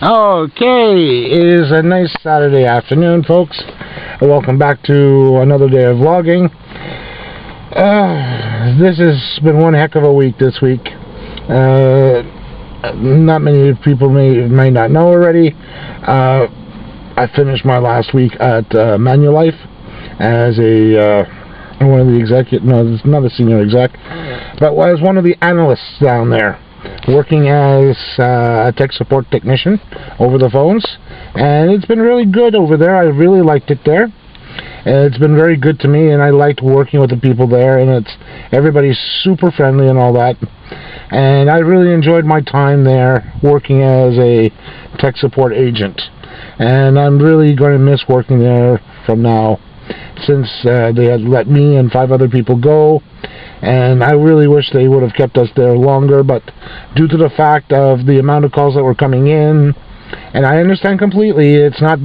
Okay, it is a nice Saturday afternoon, folks. Welcome back to another day of vlogging. This has been one heck of a week this week. Not many people may not know already. I finished my last week at Manulife as one of the executive. No, it's not a senior exec, but was one of the analysts down there, working as a tech support technician over the phones, and it's been really good over there. I really liked it there. It's been very good to me, and I liked working with the people there, and everybody's super friendly and all that, and I really enjoyed my time there working as a tech support agent, and I'm really going to miss working there from now, since they had let me and 5 other people go. And I really wish they would have kept us there longer, but due to the fact of the amount of calls that were coming in, and I understand completely, it's not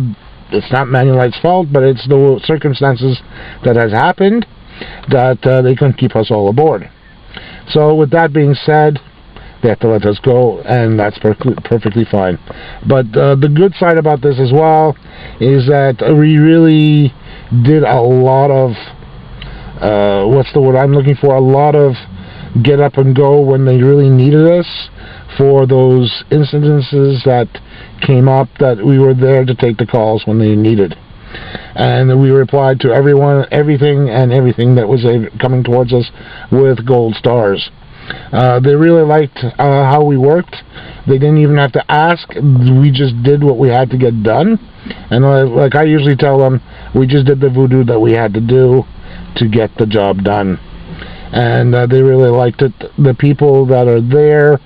Manulife's fault, but it's the circumstances that has happened that they couldn't keep us all aboard. So with that being said, they have to let us go, and that's perfectly fine. But the good side about this as well is that we really did a lot of what's the word I'm looking for? A lot of get up and go when they really needed us for those incidences that came up, that we were there to take the calls when they needed. And we replied to everything that was coming towards us with gold stars. They really liked how we worked. They didn't even have to ask. We just did what we had to get done. And like I usually tell them, we just did the voodoo that we had to do to get the job done. And they really liked it. The people that are there,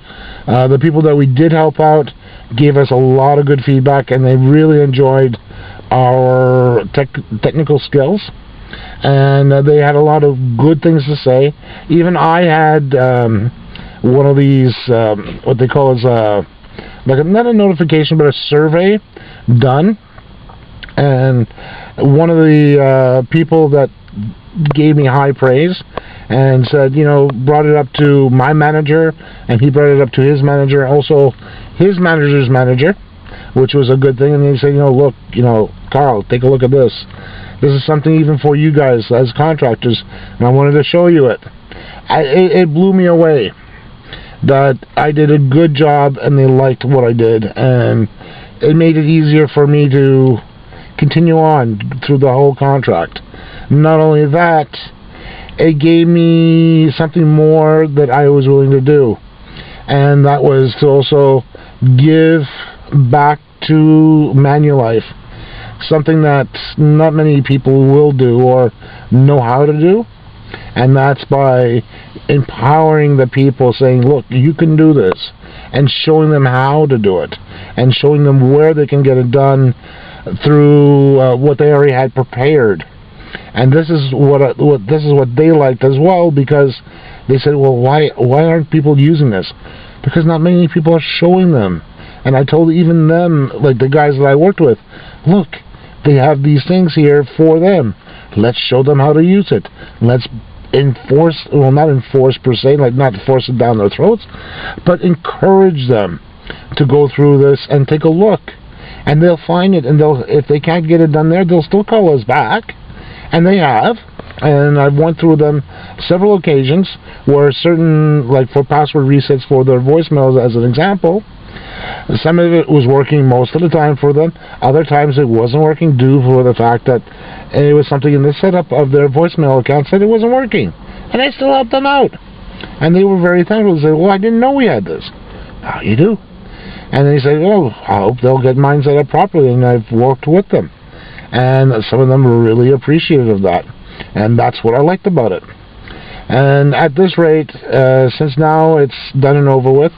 the people that we did help out, gave us a lot of good feedback, and they really enjoyed our technical skills, and they had a lot of good things to say. Even I had one of these, what they call is like not a notification but a survey done, and one of the people that gave me high praise and said, brought it up to my manager, and he brought it up to his manager, also his manager's manager, which was a good thing. And he said, look, Carl, take a look at this. This is something even for you guys as contractors, and I wanted to show you it. It blew me away that I did a good job and they liked what I did, and it made it easier for me to continue on through the whole contract. Not only that, it gave me something more that I was willing to do, and that was to also give back to Manulife, something that not many people will do or know how to do, and that's by empowering the people, saying, look, you can do this, and showing them how to do it, and showing them where they can get it done through what they already had prepared. And this is what they liked as well, because they said, well, why aren't people using this? Because not many people are showing them. And I told even them, like the guys that I worked with, look, they have these things here for them. Let's show them how to use it. Let's enforce, well, not enforce per se, like not force it down their throats, but encourage them to go through this and take a look. And they'll find it, and if they can't get it done there, they'll still call us back. And they have, and I've went through them several occasions where certain, like for password resets for their voicemails as an example, some of it was working most of the time for them. Other times it wasn't working due to the fact that it was something in the setup of their voicemail account said it wasn't working. And I still helped them out. And they were very thankful. They said, well, I didn't know we had this. How you do? And they said, oh, I hope they'll get mine set up properly, and I've worked with them. And some of them were really appreciative of that, and that's what I liked about it. And at this rate, since now it's done and over with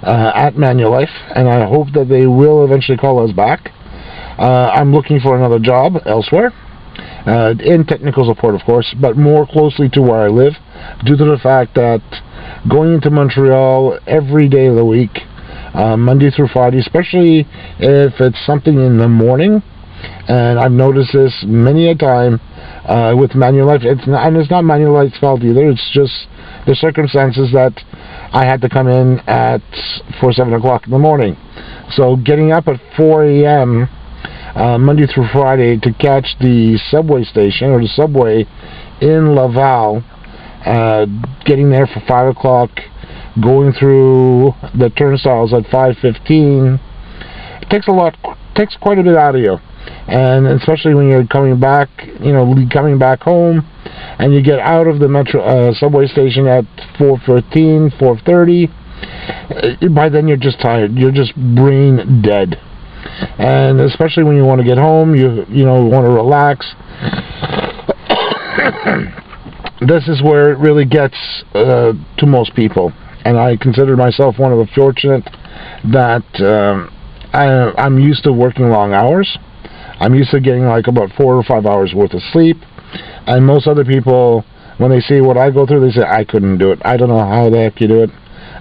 at Manulife, and I hope that they will eventually call us back, I'm looking for another job elsewhere, in technical support, of course, but more closely to where I live, due to the fact that going into Montreal every day of the week, Monday through Friday, especially if it's something in the morning, and I've noticed this many a time with Manulife. It's not Manulife's fault either. It's just the circumstances that I had to come in for 7 o'clock in the morning. So getting up at 4 a.m. Monday through Friday to catch the subway station or the subway in Laval, getting there for 5 o'clock, going through the turnstiles at 5:15, it takes quite a bit out of you. And especially when you're coming back, coming back home, and you get out of the metro subway station at 4:15, 4:30. By then you're just tired. You're just brain dead. And especially when you want to get home, you want to relax. This is where it really gets to most people. And I consider myself one of the fortunate that I'm used to working long hours. I'm used to getting like about 4 or 5 hours worth of sleep. And most other people, when they see what I go through, they say, I couldn't do it. I don't know how the heck you do it.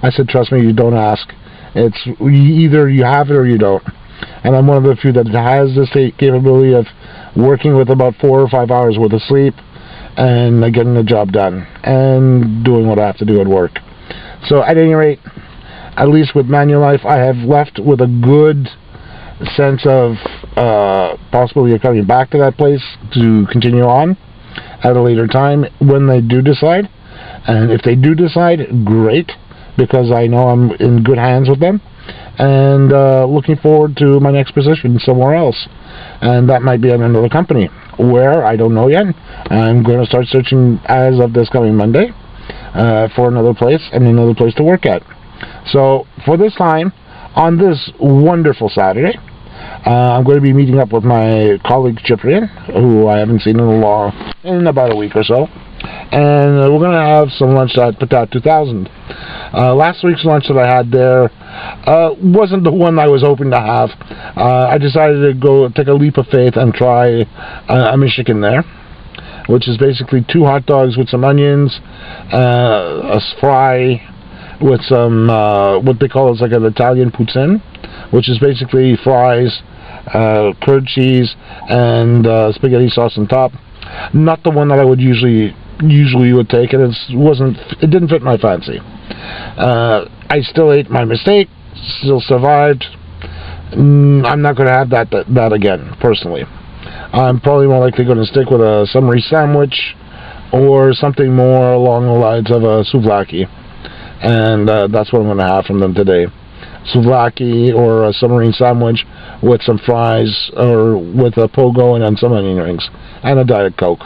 I said, trust me, you don't ask. It's either you have it or you don't. And I'm one of the few that has this capability of working with about 4 or 5 hours worth of sleep and getting the job done and doing what I have to do at work. So at any rate, at least with Manulife, I have left with a good sense of possibility of coming back to that place to continue on at a later time when they do decide. And if they do decide, great, because I know I'm in good hands with them. And looking forward to my next position somewhere else. And that might be at another company. Where, I don't know yet. I'm going to start searching as of this coming Monday for another place and another place to work at. So, for this time, on this wonderful Saturday, I'm going to be meeting up with my colleague Cyprian, who I haven't seen in about a week or so. And we're going to have some lunch at Patat 2000. Last week's lunch that I had there wasn't the one I was hoping to have. I decided to go take a leap of faith and try a Michigan there, which is basically 2 hot dogs with some onions, a fry with some what they call like an Italian poutine, which is basically fries, curd cheese, and spaghetti sauce on top. Not the one that I would usually would take, and it didn't fit my fancy. I still ate my mistake, still survived. I'm not going to have that again, personally. I'm probably more likely going to stick with a summary sandwich or something more along the lines of a souvlaki, and that's what I'm going to have from them today. Souvlaki or a submarine sandwich with some fries, or with a pogo and some onion rings and a Diet Coke.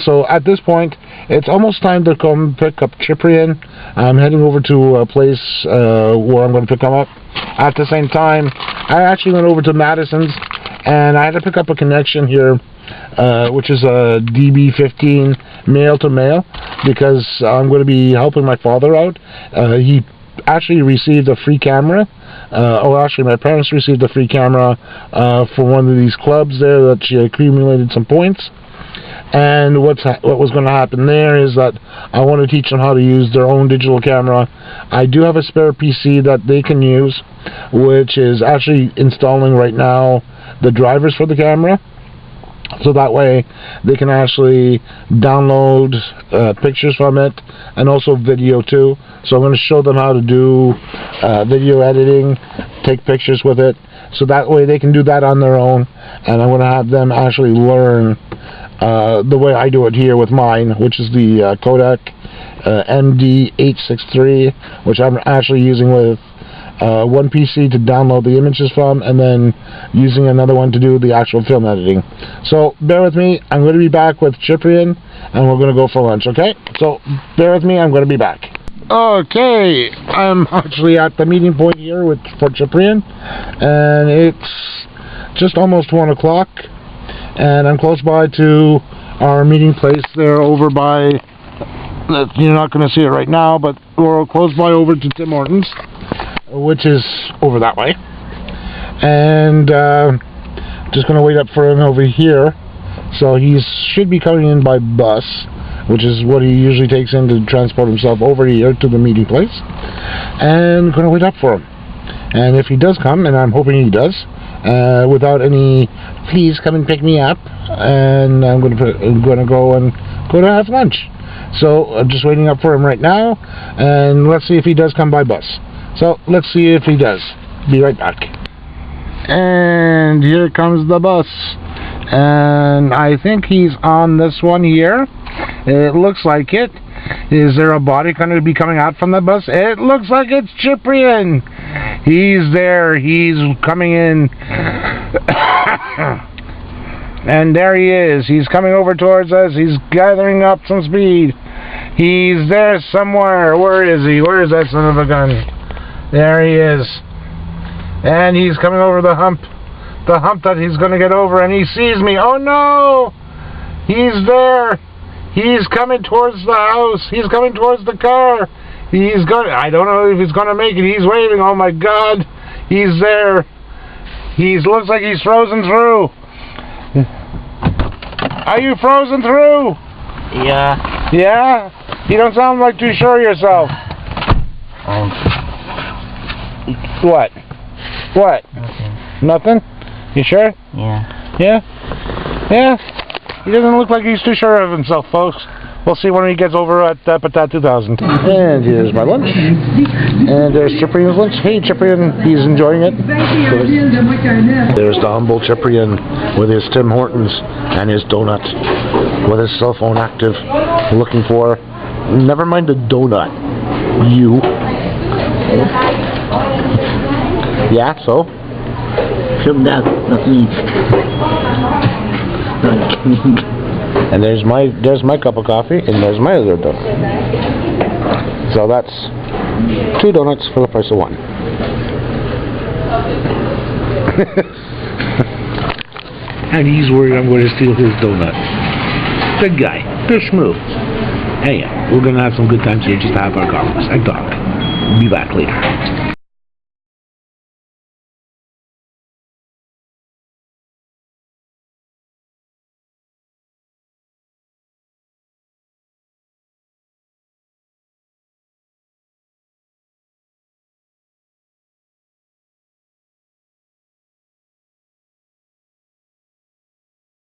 So at this point, it's almost time to come pick up Cyprian. I'm heading over to a place where I'm going to pick him up. At the same time, I actually went over to Madison's, and I had to pick up a connection here, which is a DB15 male-to-male, because I'm going to be helping my father out. He actually received a free camera. Actually, my parents received a free camera for one of these clubs there that she accumulated some points. And what was going to happen there is that I want to teach them how to use their own digital camera. I do have a spare PC that they can use, which is actually installing right now the drivers for the camera. So that way they can actually download pictures from it, and also video too. So I'm going to show them how to do video editing, take pictures with it, so that way they can do that on their own. And I'm going to have them actually learn the way I do it here with mine, which is the Kodak MD863, which I'm actually using with one PC to download the images from, and then using another one to do the actual film editing. So bear with me. I'm going to be back with Cyprian, and we're going to go for lunch, okay? So bear with me. I'm going to be back. Okay, I'm actually at the meeting point here for Cyprian, and it's just almost 1 o'clock, and I'm close by to our meeting place there over by, you're not going to see it right now, but we're close by over to Tim Hortons, which is over that way. And just going to wait up for him over here. So he should be coming in by bus, which is what he usually takes in to transport himself over here to the meeting place. And going to wait up for him. And if he does come, and I'm hoping he does, without any please come and pick me up, and I'm going to go to have lunch. So I'm just waiting up for him right now, and let's see if he does come by bus. So let's see if he does. Be right back. And here comes the bus, and I think he's on this one here. It looks like it. Is there a body going to be coming out from the bus? It looks like it's Cyprian. He's there. He's coming in. And there he is. He's coming over towards us. He's gathering up some speed. He's there somewhere. Where is he? Where is that son of a gun? There he is. And he's coming over the hump. The hump that he's going to get over. And he sees me. Oh no! He's there. He's coming towards the house. He's coming towards the car. He's going. I don't know if he's going to make it. He's waving. Oh my God! He's there. He looks like he's frozen through. Are you frozen through? Yeah. Yeah? You don't sound like too sure of yourself. What? What? Nothing. Nothing? You sure? Yeah. Yeah? Yeah? He doesn't look like he's too sure of himself, folks. We'll see when he gets over at Patat 2000. And here's my lunch. And there's Cyprian's lunch. Hey, Cyprian, he's enjoying it. Good. There's the humble Cyprian with his Tim Hortons and his donut, with his cell phone active, looking for, never mind the donut, you. Yeah, so? Come down, nothing. And there's my cup of coffee, and there's my other donut. So that's 2 donuts for the price of 1. And he's worried I'm going to steal his donut. Good guy. Good schmoo. Hey, we're going to have some good times here just to have our conversation. I talk. Be back later.